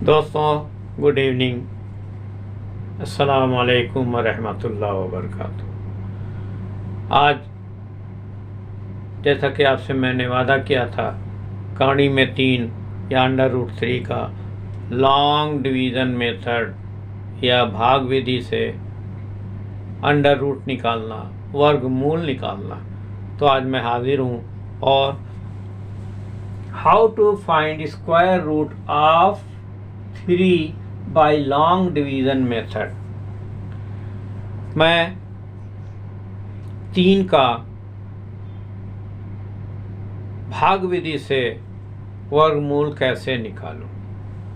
दोस्तों good evening, अस्सलाम वालेकुम वरहमतुल्लाहि वबरकातुहू। आज जैसा कि आपसे मैंने वादा किया था, कहानी में 3 या √3 का लॉन्ग डिवीज़न मेथड या भाग विधि से अंडर रूट निकालना, वर्गमूल निकालना, तो आज मैं हाजिर हूँ। और how to find square root of 3 by long division method. मैं 3 का भाग विधि से वर्गमूल कैसे निकालूं।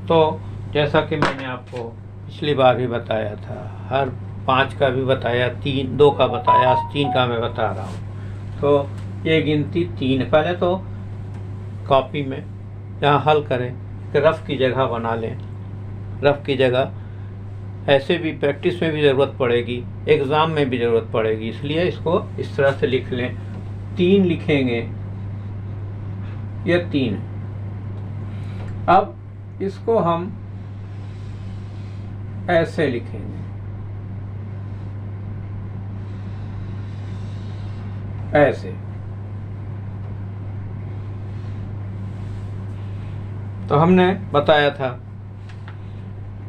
तो जैसा कि मैंने आपको पिछली बार भी बताया था, हर 5 का भी बताया, 2 का बताया, 3 का मैं बता रहा हूँ। तो ये गिनती 3। पहले तो कॉपी में जहाँ हल करें तो रफ की जगह बना लें। रफ की जगह ऐसे भी प्रैक्टिस में भी ज़रूरत पड़ेगी, एग्ज़ाम में भी ज़रूरत पड़ेगी, इसलिए इसको इस तरह से लिख लें। 3 लिखेंगे, यह 3। अब इसको हम ऐसे लिखेंगे, ऐसे। तो हमने बताया था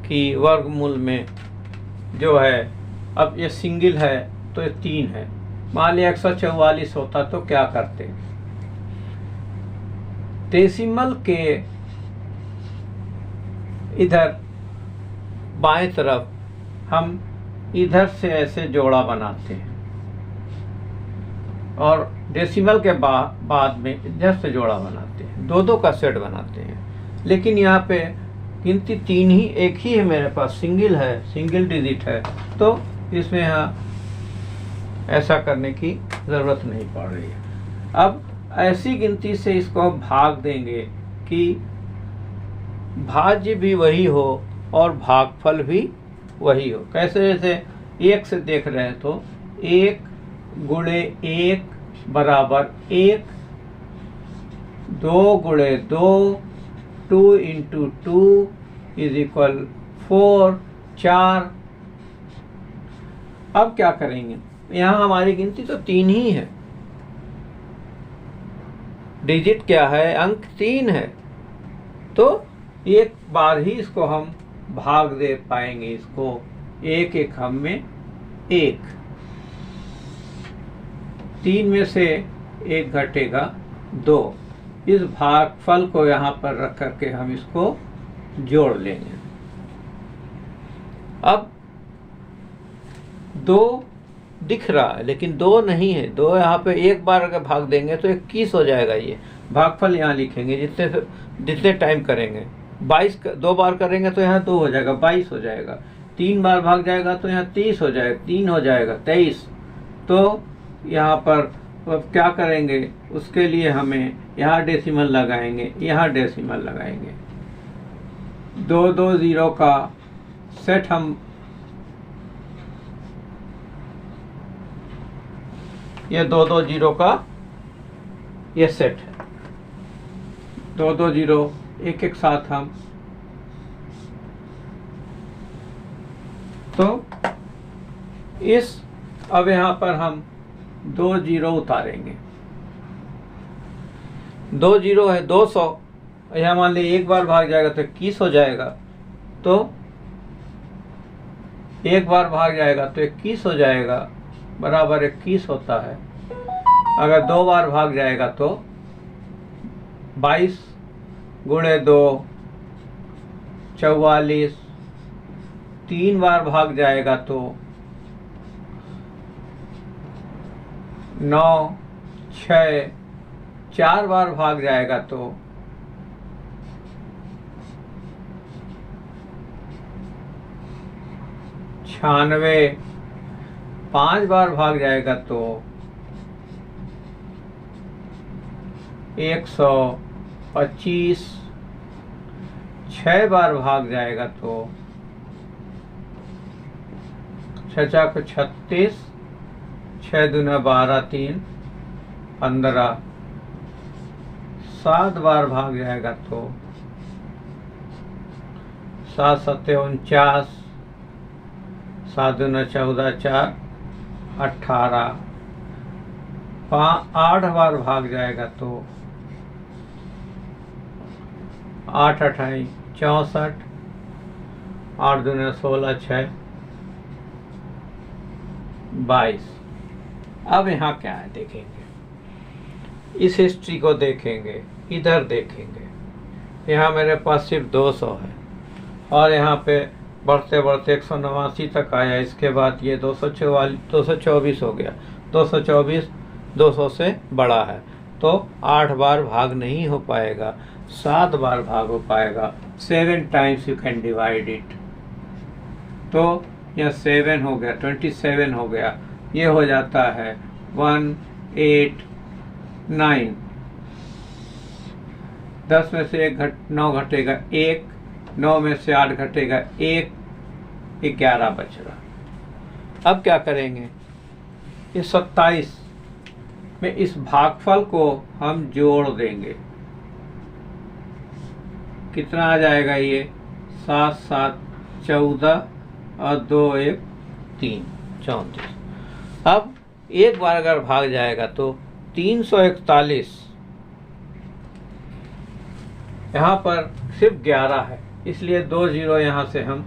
कि वर्गमूल में जो है, अब ये सिंगल है तो ये 3 है। मान लिया 144 होता तो क्या करते, डेसिमल के इधर बाएं तरफ हम इधर से ऐसे जोड़ा बनाते हैं और डेसिमल के बाद में इधर से जोड़ा बनाते हैं, 2 का सेट बनाते हैं। लेकिन यहाँ पे गिनती 3 ही, एक ही है मेरे पास, सिंगल है, सिंगल डिजिट है, तो इसमें यहाँ ऐसा करने की ज़रूरत नहीं पड़ रही है। अब ऐसी गिनती से इसको भाग देंगे कि भाज्य भी वही हो और भागफल भी वही हो। कैसे? जैसे 1 से देख रहे हैं तो 1 गुणे 1 बराबर 1, 2 गुणे 2, 2 इंटू 2 इज इक्वल 4, 4। अब क्या करेंगे, यहाँ हमारी गिनती तो 3 ही है, डिजिट क्या है, अंक 3 है, तो एक बार ही इसको हम भाग दे पाएंगे। इसको 1 1 हम में 1, 3 में से 1 घटेगा 2। इस भागफल को यहाँ पर रख करके हम इसको जोड़ लेंगे। अब 2 दिख रहा है लेकिन 2 नहीं है। 2 यहाँ पे एक बार अगर भाग देंगे तो 21 हो जाएगा। ये भागफल यहाँ लिखेंगे जितने टाइम करेंगे। 22 2 बार करेंगे तो यहाँ 2 हो जाएगा, 22 हो जाएगा। 3 बार भाग जाएगा तो यहाँ 30 हो जाएगा, 3 हो जाएगा, 23। तो यहाँ पर अब क्या करेंगे, उसके लिए हमें यहाँ डेसिमल लगाएंगे, यहाँ डेसिमल लगाएंगे। 2 2 0 का सेट हम ये 2 2 0 का ये सेट है। 2 2 0 एक एक साथ हम, तो इस अब यहाँ पर हम 2 0 उतारेंगे। 2 0 है 200, यहाँ मान लीजिए एक बार भाग जाएगा तो 21 हो जाएगा। तो एक बार भाग जाएगा तो 21 हो जाएगा, बराबर 21 होता है। अगर 2 बार भाग जाएगा तो 22 गुणे 2 44। 3 बार भाग जाएगा तो 9 6। 4 बार भाग जाएगा तो 96। 5 बार भाग जाएगा तो 125। 6 बार भाग जाएगा तो 6 को 36, 6 दूना 12, 3 15। 7 बार भाग जाएगा तो 7 7 49, 7 दूना 14, 4 18, 8 बार भाग जाएगा तो 8 8 64, 8 दूना 16, 6 22। अब यहाँ क्या है देखेंगे, इस हिस्ट्री को देखेंगे, इधर देखेंगे। यहाँ मेरे पास सिर्फ 200 है और यहाँ पे बढ़ते बढ़ते 189 तक आया। इसके बाद ये 224 हो गया। 224 200 से बड़ा है तो 8 बार भाग नहीं हो पाएगा, 7 बार भाग हो पाएगा। 7 times you can divide it. तो यह 7 हो गया, 27 हो गया। ये हो जाता है 189। 10 में से 9 घटेगा 1, 9 में से 8 घटेगा 1, 11 बच रहा। अब क्या करेंगे, इस 27 में इस भागफल को हम जोड़ देंगे। कितना आ जाएगा ये, 7 7 14 और 2 1 3 34। अब एक बार अगर भाग जाएगा तो 341। यहाँ पर सिर्फ 11 है इसलिए 2 0 यहाँ से हम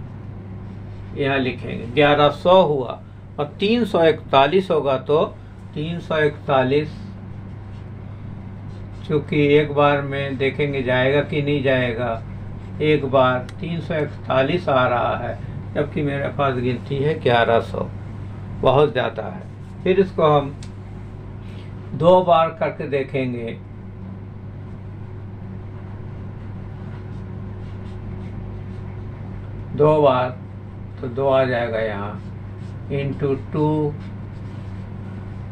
यहाँ लिखेंगे। 1100 हुआ और 341 होगा तो 341, चूँकि एक बार में देखेंगे जाएगा कि नहीं जाएगा। एक बार 341 आ रहा है जबकि मेरे पास गिनती है 1100, बहुत ज़्यादा है। फिर इसको हम 2 बार करके देखेंगे। दो बार तो 2 आ जाएगा यहाँ, इंटू 2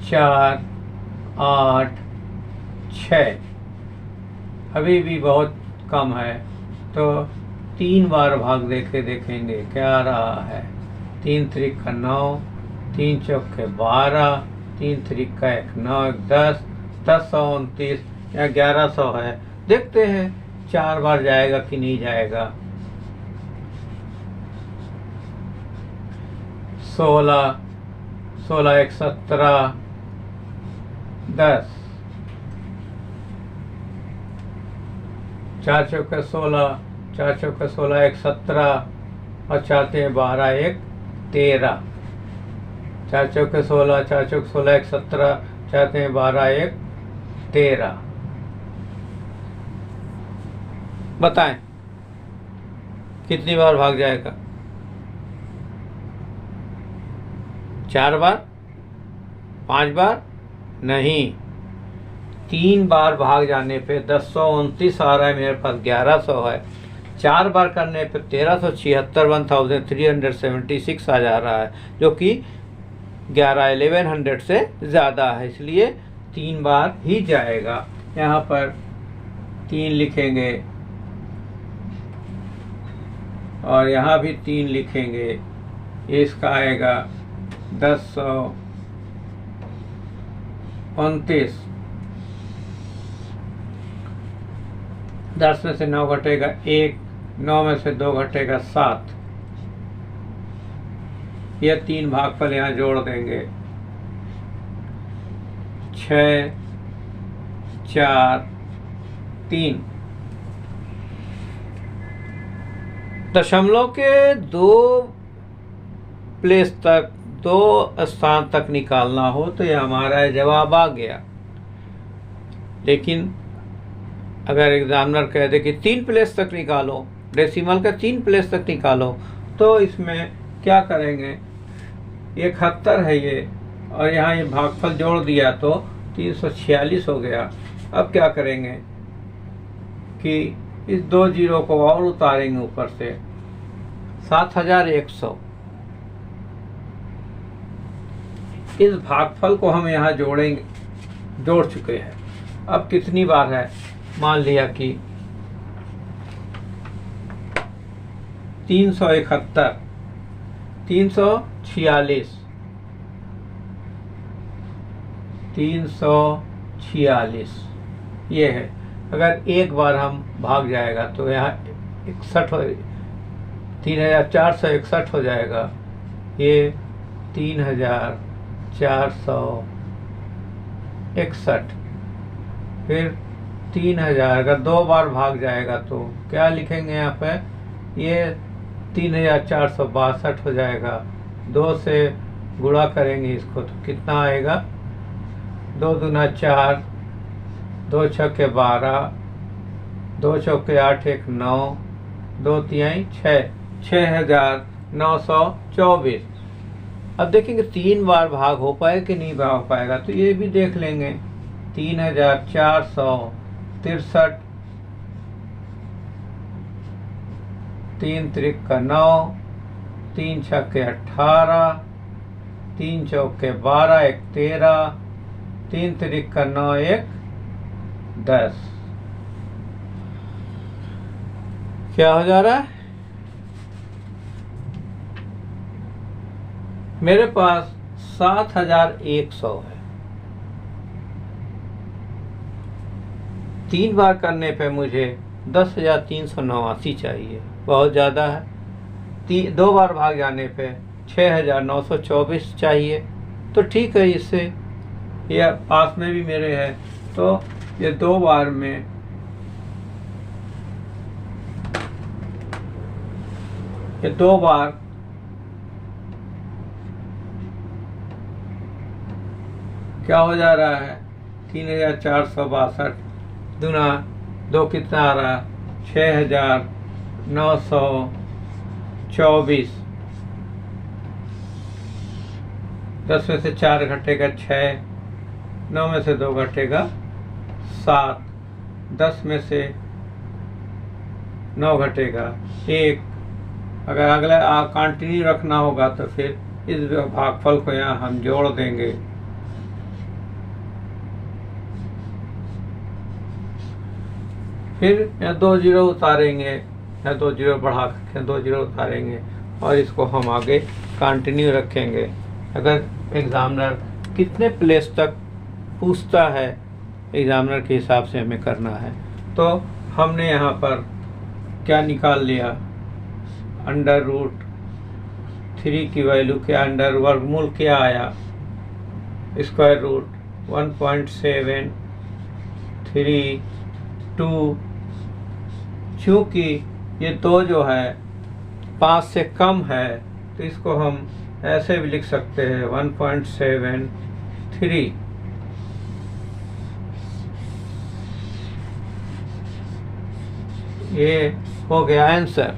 4 8 6, अभी भी बहुत कम है तो 3 बार भाग देखेंगे क्या आ रहा है। 3 3 का 9, 3 चौके 12, 3 3 का 1 9 1 10, 10 29 या 1100 है। देखते हैं 4 बार जाएगा कि नहीं जाएगा। 16 16 1 17 10, 4 चौके 16, 4 चौके 16 1 17 और 4 3 12 1 13, 4 चौके 16, 4 चौके 16 1 17, 4 3 12 1 13। बताएं कितनी बार भाग जाएगा। 4 बार, 5 बार नहीं, 3 बार भाग जाने पे 1029 आ रहा है, मेरे पास 1100 है। 4 बार करने पे 1376 1376 आ जा रहा है जो कि 1100 से ज़्यादा है, इसलिए 3 बार ही जाएगा। यहाँ पर 3 लिखेंगे और यहाँ भी 3 लिखेंगे। इसका आएगा 1029। 10 में से 9 घटेगा 1, 9 में से 2 घटेगा 7। यह 3 भागफल यहाँ जोड़ देंगे। 6 4 3। दशमलव के 2 प्लेस तक, 2 स्थान तक निकालना हो तो ये हमारा जवाब आ गया। लेकिन अगर एग्जामिनर कह दे कि 3 प्लेस तक निकालो, डेसिमल का 3 प्लेस तक निकालो, तो इसमें क्या करेंगे। 71 है ये और यहाँ ये भागफल जोड़ दिया तो 346 हो गया। अब क्या करेंगे कि इस 2 जीरो को और उतारेंगे ऊपर से। 7100। इस भागफल को हम यहाँ जोड़ेंगे, जोड़ चुके हैं। अब कितनी बार है, मान लिया कि 371, 346, 346 ये है। अगर एक बार हम भाग जाएगा तो यहाँ 61 3461 हो जाएगा। ये 3461, फिर 3000 का 2 बार भाग जाएगा तो क्या लिखेंगे यहाँ पे, ये 3462 हो जाएगा। 2 से गुणा करेंगे इसको तो कितना आएगा, 2 दूना 4, 2 छक्के 12, 2 चौके 8, 1 9, 2 तिहाई 6, 6924। अब देखेंगे 3 बार भाग हो पाए कि नहीं भाग पाएगा, तो ये भी देख लेंगे। 3463, 3 त्रिक 9, 3 छक्के 18, 3 चौके 12, 1 13, 3 त्रिक 9, 1 10। क्या हो जा रहा है, मेरे पास 7100 है। 3 बार करने पे मुझे 10,389 चाहिए, बहुत ज़्यादा है। 2 बार भाग जाने पे 6,924 चाहिए, तो ठीक है। इससे यह पास में भी मेरे है, तो ये 2 बार में ये 2 बार क्या हो जा रहा है, 3462 दूना 2 कितना आ रहा, 6,924। 10 में से 4 घटेगा 6, 9 में से 2 घटेगा 7, 10 में से 9 घटेगा 1। अगर अगला कंटिन्यू रखना होगा तो फिर इस भागफल को यहाँ हम जोड़ देंगे। फिर यहाँ 2 जीरो उतारेंगे, या 2 जीरो बढ़ा करके 2 जीरो उतारेंगे, और इसको हम आगे कंटिन्यू रखेंगे। अगर एग्जामिनर कितने प्लेस तक पूछता है, एग्जामिनर के हिसाब से हमें करना है। तो हमने यहाँ पर क्या निकाल लिया, √3 की वैल्यू क्या, अंडर वर्गमूल क्या आया, स्क्वायर रूट 1.732। चूँकि ये 2 जो है 5 से कम है, तो इसको हम ऐसे भी लिख सकते हैं 1.73। ये हो गया आंसर।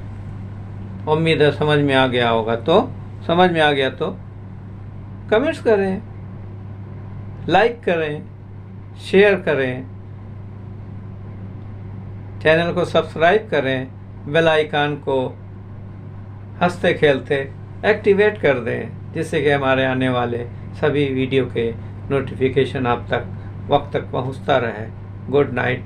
उम्मीद है समझ में आ गया होगा। तो समझ में आ गया तो कमेंट्स करें, लाइक करें, शेयर करें, चैनल को सब्सक्राइब करें, बेल आइकन को हंसते खेलते एक्टिवेट कर दें, जिससे कि हमारे आने वाले सभी वीडियो के नोटिफिकेशन आप तक वक्त तक पहुंचता रहे। Good night.